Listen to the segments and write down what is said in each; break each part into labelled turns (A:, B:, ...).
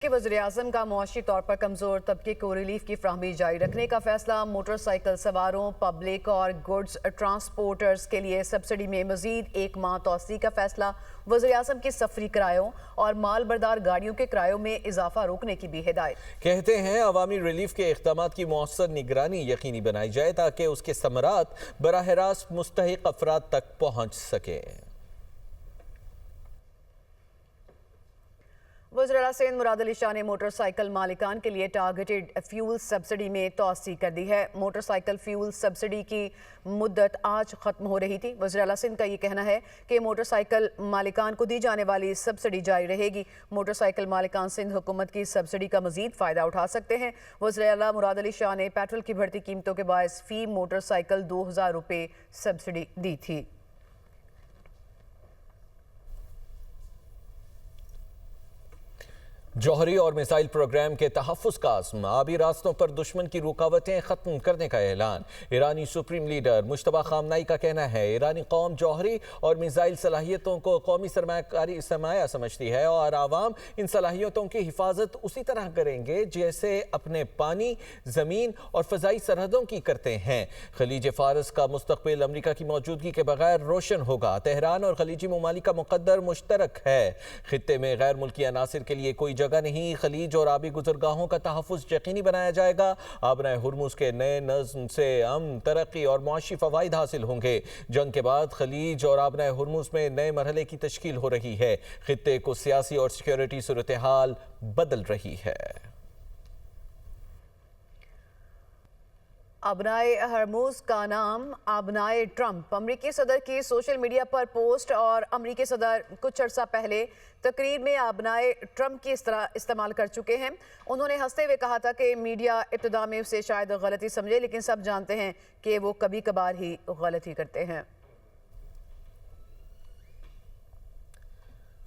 A: कि वज़ीर-ए-आज़म का मुआशी तौर पर कमज़ोर तबके को रिलीफ की फ्राहमी जारी रखने का फैसला। मोटरसाइकिल सवारों, पब्लिक और गुड्स ट्रांसपोर्टर्स के लिए सब्सिडी में मजीद 1 माह तोसी का फैसला। वज़ीर-ए-आज़म के सफरी किरायों और माल बरदार गाड़ियों के किरायों में इजाफा रोकने की भी हिदायत।
B: कहते हैं अवामी रिलीफ के इक़दाम की मौसर निगरानी यकीनी बनाई जाए ताकि उसके समरात बराह रास्त मुस्तहिक अफराद तक पहुँच सके। वज़ीर-ए-आला सिंध मुराद अली शाह ने मोटरसाइकिल मालिकान के लिए टारगेटेड फ्यूल सब्सिडी में तोसी कर दी है। मोटरसाइकिल फ्यूल सब्सिडी की मुद्दत आज ख़त्म हो रही थी। वज़ीर-ए-आला सिंध का ये कहना है कि मोटरसाइकिल मालिकान को दी जाने वाली सब्सिडी जारी रहेगी। मोटरसाइकिल मालिकान सिंध हुकूमत की सब्सिडी का मजीद फ़ायदा उठा सकते हैं। वज़ीर-ए-आला मुराद अली शाह ने पेट्रोल की बढ़ती कीमतों के बायस फ़ी मोटरसाइकिल 2000 रुपये सब्सिडी दी थी। जौहरी और मिसाइल प्रोग्राम के तहफ़्फ़ुज़ का अज़्म, आबी रास्तों पर दुश्मन की रुकावटें ख़त्म करने का ऐलान। ईरानी सुप्रीम लीडर मुश्तबा खामनाई का कहना है ईरानी कौम जौहरी और मिसाइल सलाहियतों को कौमी सरमाया समझती है और आवाम इन सलाहियतों की हिफाजत उसी तरह करेंगे जैसे अपने पानी, ज़मीन और फ़ज़ाई सरहदों की करते हैं। खलीज फ़ारस का मुस्तक़बिल अमरीका की मौजूदगी के बगैर रोशन होगा। तेहरान और खलीजी ममालिक का मुक़द्दर मुश्तरक है। खित्ते में गैर मुल्की अनासिर के लिए कोई जगह नहीं। खलीज और आबी गुजरगाहों का तहफ़्फ़ुज़ यकीनी बनाया जाएगा। आबनाए हुर्मुज़ के नए नज़्म से अमन, तरक्की और मुआशी फ़वाइद हासिल होंगे। जंग के बाद खलीज और आबनाए हुर्मुज़ में नए मरहले की तश्कील हो रही है। खित्ते को सियासी और सिक्योरिटी सूरत हाल बदल रही है।
A: अबनाए हरमुज़ का नाम अबनाए ट्रंप। अमरीकी सदर की सोशल मीडिया पर पोस्ट और अमरीकी सदर कुछ अर्सा पहले तकरीर में अबनाए ट्रंप की इस्तेमाल कर चुके हैं। उन्होंने हंसते हुए कहा था कि मीडिया इब्तिदा में उसे शायद गलती समझे, लेकिन सब जानते हैं कि वो कभी कभार ही गलती करते हैं।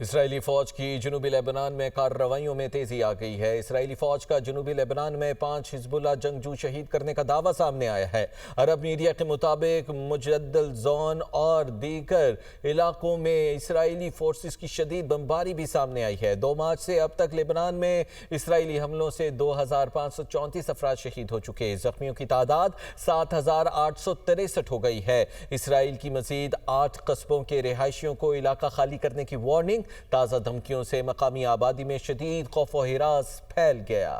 B: इसराइली फ़ौज की जनूबी लेबनान में कार्रवाइयों में तेज़ी आ गई है। इसराइली फ़ौज का जनूबी लेबनान में 5 हिज़्बुल्लाह जंगजू शहीद करने का दावा सामने आया है। अरब मीडिया के मुताबिक मुजद्दल जोन और दीगर इलाकों में इसराइली फोर्सेस की शदीद बमबारी भी सामने आई है। 2 मार्च से अब तक लेबनान में इसराइली हमलों से 2534 अफराद शहीद हो चुके। ज़ख्मियों की तादाद 7863 हो गई है। इसराइल की मज़ीद 8 कस्बों के रिहायशियों को इलाका खाली करने की वार्निंग। ताज़ा धमकियों से मकामी आबादी में शदीद खौफ व हिरास फैल गया।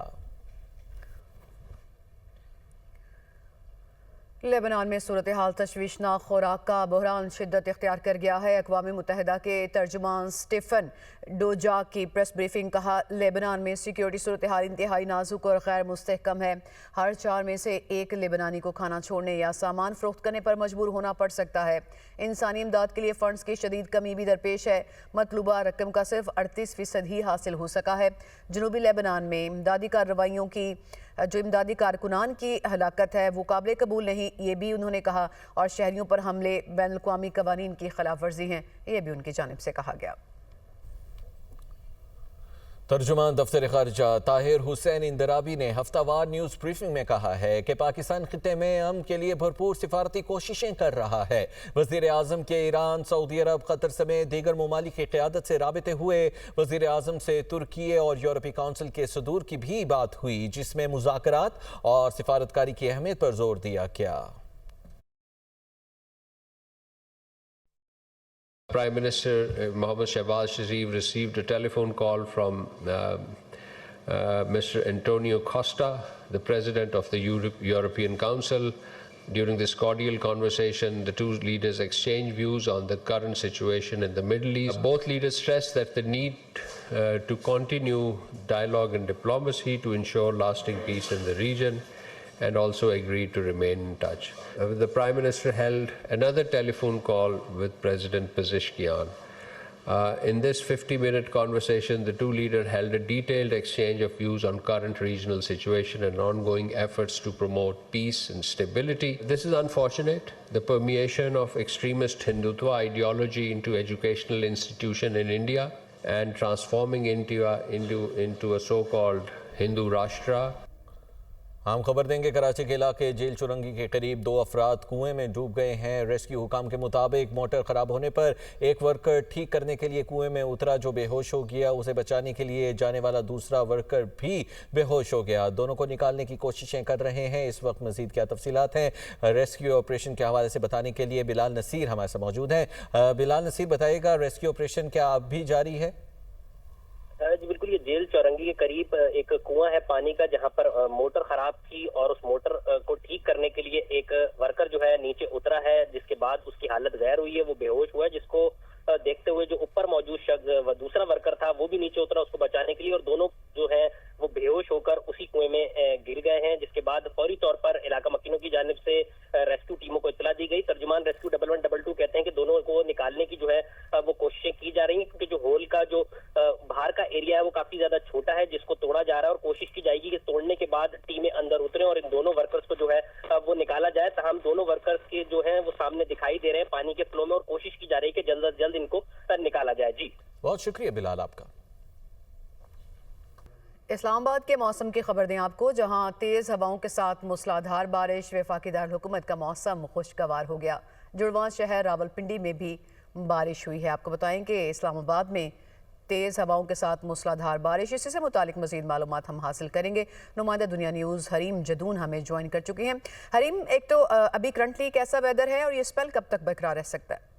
A: लेबनान में सूरत हाल तशवीशनाक खुराक का बहरान शिद्दत इख्तियार कर गया है। अक़वाम मुत्तहिदा के तर्जुमान स्टीफन डोजाक की प्रेस ब्रीफिंग। कहा, लेबनान में सिक्योरिटी सूरत हाल इंतहाई नाजुक और गैर मुस्तहकम है। हर 4 में से 1 लेबनानी को खाना छोड़ने या सामान फरोख्त करने पर मजबूर होना पड़ सकता है। इंसानी इमदाद के लिए फ़ंड्स की शदीद कमी भी दरपेश है। मतलूबा रकम का सिर्फ 38% ही हासिल हो सका है। जनूबी लेबनान में इमदादी कार्रवाइयों की जो इमदादी कारकुनान की हलाकत है वो काबिल कबूल नहीं, ये भी उन्होंने कहा। और शहरियों पर हमले बैनुल-अक़वामी कवानीन की खिलाफ वर्जी हैं, ये भी उनकी जानिब से कहा गया।
B: तर्जुमान दफ्तर ख़ारिजा ताहिर हुसैन इंदराबी ने हफ्तावार न्यूज़ ब्रीफिंग में कहा है कि पाकिस्तान खित्ते में अमन के लिए भरपूर सिफारती कोशिशें कर रहा है। वज़ीर आज़म के ईरान, सऊदी अरब, कतर समेत दीगर ममालिक की क़यादत से राबिते हुए। वज़ीर आज़म से तुर्की और यूरोपीय काउंसिल के सदूर की भी बात हुई, जिसमें मुज़ाकरात और सिफारतकारी की अहमियत पर जोर दिया गया।
C: Prime Minister Mohammad Shehbaz Sharif received a telephone call from Mr. Antonio Costa, the President of the European Council. During this cordial conversation, the two leaders exchanged views on the current situation in the Middle East. Both leaders stressed that the need to continue dialogue and diplomacy to ensure lasting peace in the region, and also agreed to remain in touch. The Prime Minister held another telephone call with President Pezeshkian. In this 50-minute conversation, the two leaders held a detailed exchange of views on current regional situation and ongoing efforts to promote peace and stability. This is unfortunate. The permeation of extremist Hindutva ideology into educational institution in India and transforming into a so-called Hindu Rashtra.
B: हम खबर देंगे कराची के इलाके jail Chowrangi के करीब 2 अफराद कुएं में डूब गए हैं। रेस्क्यू हुकाम के मुताबिक मोटर खराब होने पर एक वर्कर ठीक करने के लिए कुएं में उतरा जो बेहोश हो गया। उसे बचाने के लिए जाने वाला दूसरा वर्कर भी बेहोश हो गया। दोनों को निकालने की कोशिशें कर रहे हैं। इस वक्त मजीद क्या तफसीलात हैं रेस्क्यू ऑपरेशन के हवाले से बताने के लिए बिलाल नसीर हमारे साथ मौजूद हैं। बिलाल नसीर, बताइएगा रेस्क्यू ऑपरेशन क्या अब भी जारी है?
D: जी बिल्कुल, ये जेल चौरंगी के करीब एक कुआं है पानी का, जहां पर मोटर खराब थी और उस मोटर को ठीक करने के लिए एक वर्कर जो है नीचे उतरा है, जिसके बाद उसकी हालत गैर हुई है, वो बेहोश हुआ है। जिसको देखते हुए जो ऊपर मौजूद शख्स दूसरा वर्कर था वो भी नीचे उतरा उसको बचाने के लिए, और दोनों जो है वो बेहोश होकर उसी कुएं में गिर गए हैं। जिसके बाद फौरी तौर पर इलाका मकीनों की जानिब से रेस्क्यू टीमों को इत्तला दी गई। तर्जुमान रेस्क्यू 1112 कहते हैं कि दोनों को निकालने की जो है वो कोशिशें की जा रही हैं, क्योंकि जो होल का जो बाहर का एरिया है वो काफी ज्यादा छोटा है, जिसको तोड़ा जा रहा है और कोशिश की जाएगी कि तोड़ने के बाद टीमें अंदर उतरे और इन दोनों वर्कर्स को जो है वो निकाला जाए। तमाम दोनों वर्कर्स के जो है वो सामने दिखाई दे रहे हैं पानी के फ्लो में, और कोशिश की जा रही है कि जल्द से जल्द इनको निकाला जाए। जी
B: बहुत शुक्रिया बिलाल आपका।
A: इस्लामाबाद के मौसम की खबर दें आपको, जहां तेज हवाओं के साथ मूसलाधार बारिश। वफाकी दारुल हुकूमत का मौसम खुशगवार हो गया। जुड़वां शहर रावलपिंडी में भी बारिश हुई है। आपको बताएं कि इस्लामाबाद में तेज़ हवाओं के साथ मूसलाधार बारिश, इसी से मुतालिक मज़ीद मालूमात हम हासिल करेंगे। नुमाइंदा दुनिया न्यूज़ हरीम जदून हमें ज्वाइन कर चुकी हैं। हरीम, एक तो अभी करंटली कैसा वेदर है और ये स्पेल कब तक बरकरार रह सकता है?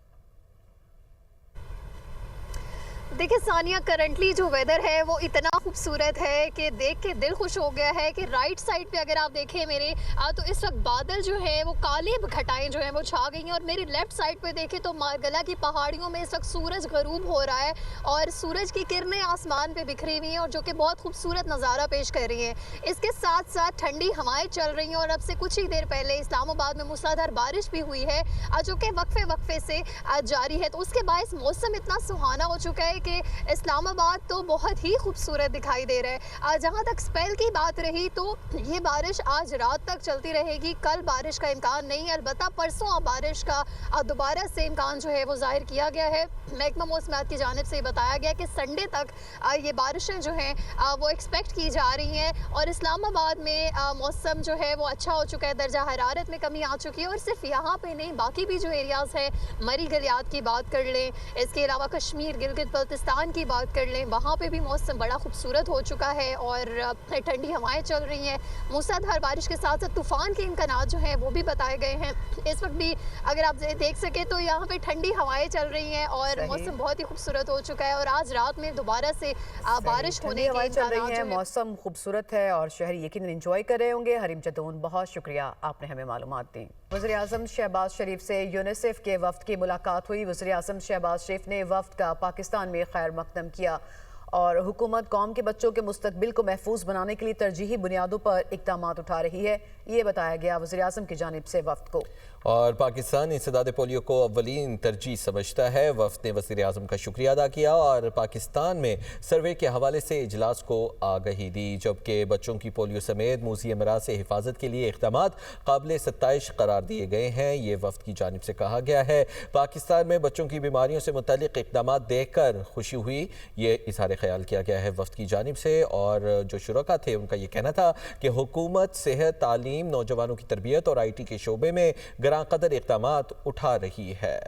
E: देखिए सानिया, करंटली जो वेदर है वो इतना खूबसूरत है कि देख के दिल खुश हो गया है कि राइट साइड पे अगर आप देखें मेरे तो इस वक्त बादल जो है वो काले घटाएं जो हैं वो छा गई हैं, और मेरी लेफ्ट साइड पे देखें तो मारगला की पहाड़ियों में इस वक्त सूरज गरूब हो रहा है और सूरज की किरणें आसमान पे बिखरी हुई हैं, और जो कि बहुत खूबसूरत नज़ारा पेश कर रही हैं। इसके साथ साथ ठंडी हवाएं चल रही हैं, और अब से कुछ ही देर पहले इस्लामाबाद में मूसलाधार बारिश भी हुई है, जो कि वक्फे से जारी है। तो उसके बायस मौसम इतना सुहाना हो चुका है कि इस्लामाबाद तो बहुत ही खूबसूरत दिखाई दे रहा है। जहाँ तक स्पेल की बात रही तो ये बारिश आज रात तक चलती रहेगी। कल बारिश का इम्कान नहीं है, अलबत्ता परसों बारिश का दोबारा से इम्कान जो है वो जाहिर किया गया है। महकमा मौसमियात की जानिब से बताया गया कि संडे तक ये बारिशें जो हैं वो एक्सपेक्ट की जा रही हैं, और इस्लामाबाद में मौसम जो है वो अच्छा हो चुका है। दर्जा हरारत में कमी आ चुकी है, और सिर्फ यहाँ पे नहीं बाकी भी जो एरियाज़ हैं, मरी गलियात की बात कर लें, इसके अलावा कश्मीर गिलगित बल्तिस्तान की बात कर लें, वहाँ पे भी मौसम बड़ा खूबसूरत हो चुका है और ठंडी हवाएं चल रही हैं। मूसलाधार बारिश के साथ साथ तूफ़ान के इम्कानात जो हैं वो भी बताए गए हैं। इस वक्त भी अगर आप देख सके तो यहाँ पे ठंडी हवाएं चल रही हैं और मौसम बहुत ही खूबसूरत हो चुका है, और आज रात में दोबारा से बारिश होने की
A: चल रही है। मौसम खूबसूरत है और शहरी यकीनन एंजॉय कर रहे होंगे। हरीम जदून, बहुत शुक्रिया, आपने हमें मालूमात दी। वज़ीर आज़म शहबाज शरीफ से यूनिसेफ के वफ्द की मुलाकात हुई। वज़ीर आज़म शहबाज शरीफ ने वफ्द का पाकिस्तान में खैर मकदम किया और हुकूमत कौम के बच्चों के मुस्तकबिल को महफूज बनाने के लिए तरजीही बुनियादों पर इक़दाम उठा रही है, ये बताया गया वज़ीर आज़म की जानिब से वफ्द को।
B: और पाकिस्तान इंसदाद पोलियो को अव्वलीन तरजीह समझता है। वफ्द ने वज़ीर आज़म का शुक्रिया अदा किया और पाकिस्तान में सर्वे के हवाले से इजलास को आगाही दी, जबकि बच्चों की पोलियो समेत मूसी अमराज से हिफाजत के लिए इक़दामात काबिल सत्ताइश करार दिए गए हैं। ये वफ्द की जानिब से कहा गया है। पाकिस्तान में बच्चों की बीमारियों से मुतल्लिक़ इक़दामात देखकर खुशी हुई, ये इज़हार ख्याल किया गया है वफ्द की जानिब से। और जो शुरका थे उनका ये कहना था कि हुकूमत सेहत, तालीम, नौजवानों की तरबियत और IT के शोबे में गरां कदर इक़दामात उठा रही है।